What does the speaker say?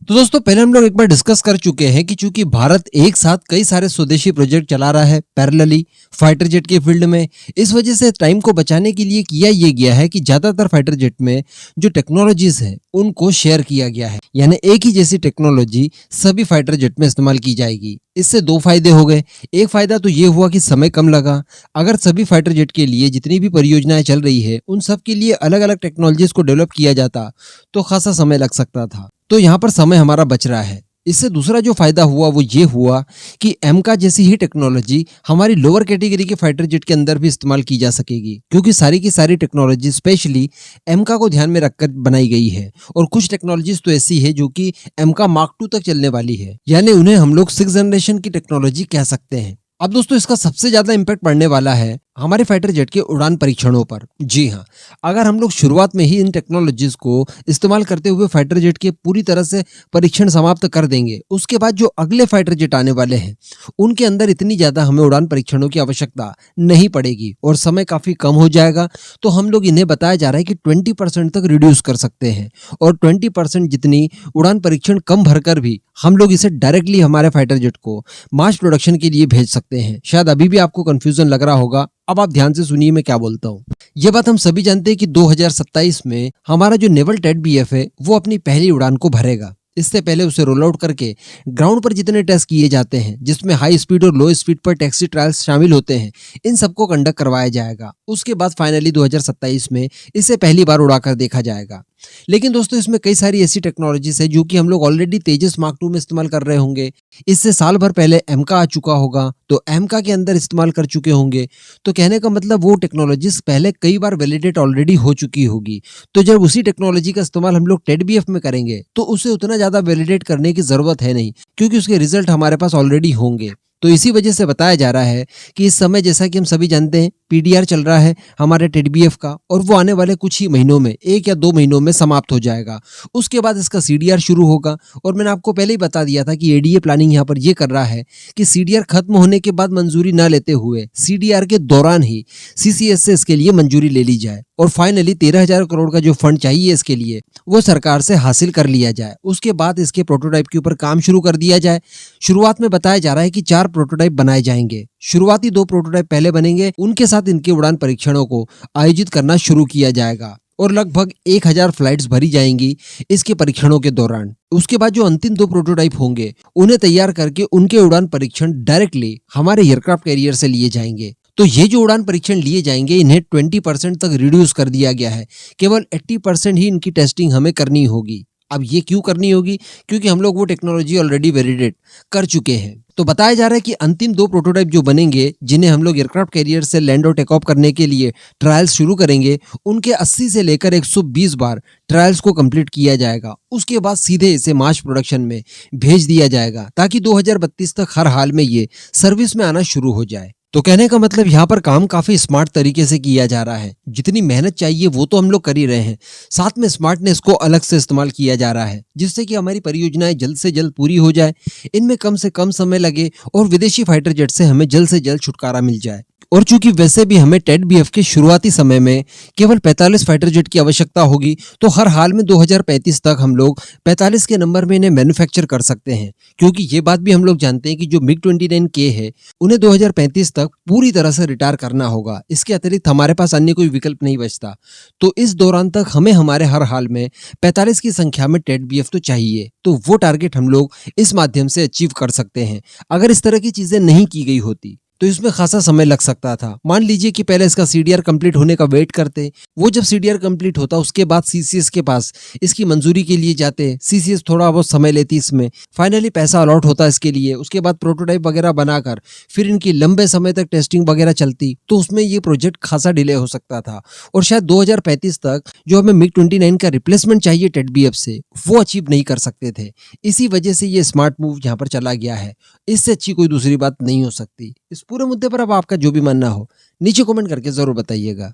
तो दोस्तों पहले हम लोग एक बार डिस्कस कर चुके हैं कि चूंकि भारत एक साथ कई सारे स्वदेशी प्रोजेक्ट चला रहा है पैरेलली फाइटर जेट के फील्ड में। इस वजह से टाइम को बचाने के लिए किया ये गया है कि ज्यादातर फाइटर जेट में जो टेक्नोलॉजीज है उनको शेयर किया गया है, यानी एक ही जैसी टेक्नोलॉजी सभी फाइटर जेट में इस्तेमाल की जाएगी। इससे दो फायदे हो गए। एक फायदा तो ये हुआ कि समय कम लगा। अगर सभी फाइटर जेट के लिए जितनी भी परियोजनाएं चल रही है उन सब के लिए अलग अलग टेक्नोलॉजीज को डेवलप किया जाता तो खासा समय लग सकता था, तो यहाँ पर समय हमारा बच रहा है। इससे दूसरा जो फायदा हुआ वो ये हुआ कि एमका जैसी ही टेक्नोलॉजी हमारी लोअर कैटेगरी के फाइटर जेट के अंदर भी इस्तेमाल की जा सकेगी, क्योंकि सारी की सारी टेक्नोलॉजी स्पेशली एमका को ध्यान में रखकर बनाई गई है। और कुछ टेक्नोलॉजीज तो ऐसी है जो कि एमका मार्क 2 तक चलने वाली है, यानी उन्हें हम लोग 6th जनरेशन की टेक्नोलॉजी कह सकते हैं। अब दोस्तों इसका सबसे ज्यादा इम्पैक्ट पड़ने वाला है हमारे फाइटर जेट के उड़ान परीक्षणों पर। जी हाँ, अगर हम लोग शुरुआत में ही इन टेक्नोलॉजीज को इस्तेमाल करते हुए फाइटर जेट के पूरी तरह से परीक्षण समाप्त कर देंगे, उसके बाद जो अगले फाइटर जेट आने वाले हैं उनके अंदर इतनी ज्यादा हमें उड़ान परीक्षणों की आवश्यकता नहीं पड़ेगी और समय काफी कम हो जाएगा। तो हम लोग इन्हें बताया जा रहा है कि 20% तक रिड्यूस कर सकते हैं और 20% जितनी उड़ान परीक्षण कम भरकर भी हम लोग इसे डायरेक्टली हमारे फाइटर जेट को मास प्रोडक्शन के लिए भेज सकते हैं। शायद अभी भी आपको कंफ्यूजन लग रहा होगा, अब आप ध्यान से सुनिए मैं क्या बोलता हूँ। यह बात हम सभी जानते हैं कि 2027 में हमारा जो नेवल टेड बीएफ है वो अपनी पहली उड़ान को भरेगा। इससे पहले उसे रोल आउट करके ग्राउंड पर जितने टेस्ट किए जाते हैं जिसमें हाई स्पीड और लो स्पीड पर टैक्सी ट्रायल्स शामिल होते हैं, इन सबको कंडक्ट करवाया जाएगा। उसके बाद फाइनली 2027 में इसे पहली बार उड़ाकर देखा जाएगा। लेकिन दोस्तों इसमें कई सारी ऐसी टेक्नोलॉजीज है जो कि हम लोग ऑलरेडी तेजस मार्क 2 में इस्तेमाल कर रहे होंगे। इससे साल भर पहले एमका आ चुका होगा, तो एमका के अंदर इस्तेमाल कर चुके होंगे। तो कहने का मतलब वो टेक्नोलॉजीज पहले कई बार वैलिडेट ऑलरेडी हो चुकी होगी। तो जब उसी टेक्नोलॉजी का इस्तेमाल हम लोग टेड बीएफ में करेंगे तो उसे उतना ज्यादा वैलिडेट करने की जरूरत है नहीं, क्योंकि उसके रिजल्ट हमारे पास ऑलरेडी होंगे। तो इसी वजह से बताया जा रहा है कि इस समय जैसा कि हम सभी जानते हैं पीडीआर चल रहा है हमारे टेड बीएफ का, और वो आने वाले कुछ ही महीनों में 1 या 2 महीनों में समाप्त हो जाएगा। उसके बाद इसका सीडीआर शुरू होगा। और मैंने आपको पहले ही बता दिया था कि एडीए प्लानिंग यहाँ पर ये कर रहा है कि सीडीआर खत्म होने के बाद मंजूरी न लेते हुए सीडीआर के दौरान ही सीसीएस से इसके लिए मंजूरी ले ली जाए और फाइनली 13,000 करोड़ का जो फंड चाहिए इसके लिए वो सरकार से हासिल कर लिया जाए। उसके बाद इसके प्रोटोटाइप के ऊपर काम शुरू कर दिया जाए। शुरुआत में बताया जा रहा है कि 4 प्रोटोटाइप बनाए जाएंगे। शुरुआती 2 प्रोटोटाइप पहले बनेंगे, उनके साथ इनके उड़ान परीक्षणों को आयोजित करना शुरू किया जाएगा और लगभग 1000 फ्लाइट्स भरी जाएंगी इसके परीक्षणों के दौरान। उसके बाद जो अंतिम 2 प्रोटोटाइप होंगे उन्हें तैयार करके उनके उड़ान परीक्षण डायरेक्टली हमारे एयरक्राफ्ट कैरियर से लिए जाएंगे। तो ये जो उड़ान परीक्षण लिए जाएंगे इन्हें 20% तक रिड्यूस कर दिया गया है। केवल 80% ही इनकी टेस्टिंग हमें करनी होगी। अब ये क्यों करनी होगी? क्योंकि हम लोग वो टेक्नोलॉजी ऑलरेडी वैलिडेट कर चुके हैं। तो बताया जा रहा है कि अंतिम 2 प्रोटोटाइप जो बनेंगे जिन्हें हम लोग एयरक्राफ्ट कैरियर से लैंड और टेक ऑफ करने के लिए ट्रायल्स शुरू करेंगे, उनके 80 से लेकर 120 बार ट्रायल्स को कंप्लीट किया जाएगा। उसके बाद सीधे इसे मास प्रोडक्शन में भेज दिया जाएगा ताकि 2032 तक हर हाल में ये सर्विस में आना शुरू हो जाए। तो कहने का मतलब यहाँ पर काम काफी स्मार्ट तरीके से किया जा रहा है। जितनी मेहनत चाहिए वो तो हम लोग कर ही रहे हैं, साथ में स्मार्टनेस को अलग से इस्तेमाल किया जा रहा है जिससे कि हमारी परियोजनाएं जल्द से जल्द पूरी हो जाए, इनमें कम से कम समय लगे और विदेशी फाइटर जेट से हमें जल्द से जल्द छुटकारा मिल जाए। और चूंकि वैसे भी हमें टेड बीएफ के शुरुआती समय में केवल 45 फाइटर जेट की आवश्यकता होगी, तो हर हाल में 2035 तक हम लोग 45 के नंबर में इन्हें मैन्युफैक्चर कर सकते हैं। क्योंकि ये बात भी हम लोग जानते हैं कि जो मिग 29K है उन्हें 2035 तक पूरी तरह से रिटायर करना होगा। इसके अतिरिक्त हमारे पास अन्य कोई विकल्प नहीं बचता। तो इस दौरान तक हमें हमारे हर हाल में 45 की संख्या में टेड बीएफ तो चाहिए। तो वो टारगेट हम लोग इस माध्यम से अचीव कर सकते हैं। अगर इस तरह की चीजें नहीं की गई होती तो इसमें खासा समय लग सकता था। मान लीजिए कि पहले इसका सीडीआर कंप्लीट होने का वेट करते, वो जब सीडीआर कंप्लीट होता उसके बाद सीसीएस के पास इसकी मंजूरी के लिए जाते, सीसीएस थोड़ा बहुत समय लेती इसमें, फाइनली पैसा अलॉट होता इसके लिए, उसके बाद प्रोटोटाइप वगैरह बनाकर फिर इनकी लंबे समय तक टेस्टिंग वगैरह चलती, तो उसमें ये प्रोजेक्ट खासा डिले हो सकता था और शायद 2035 तक जो हमें मिग 29 का रिप्लेसमेंट चाहिए टेड बीएफ से वो अचीव नहीं कर सकते थे। इसी वजह से ये स्मार्ट मूव यहाँ पर चला गया है। इससे अच्छी कोई दूसरी बात नहीं हो सकती। इस पूरे मुद्दे पर अब आपका जो भी मानना हो नीचे कमेंट करके जरूर बताइएगा।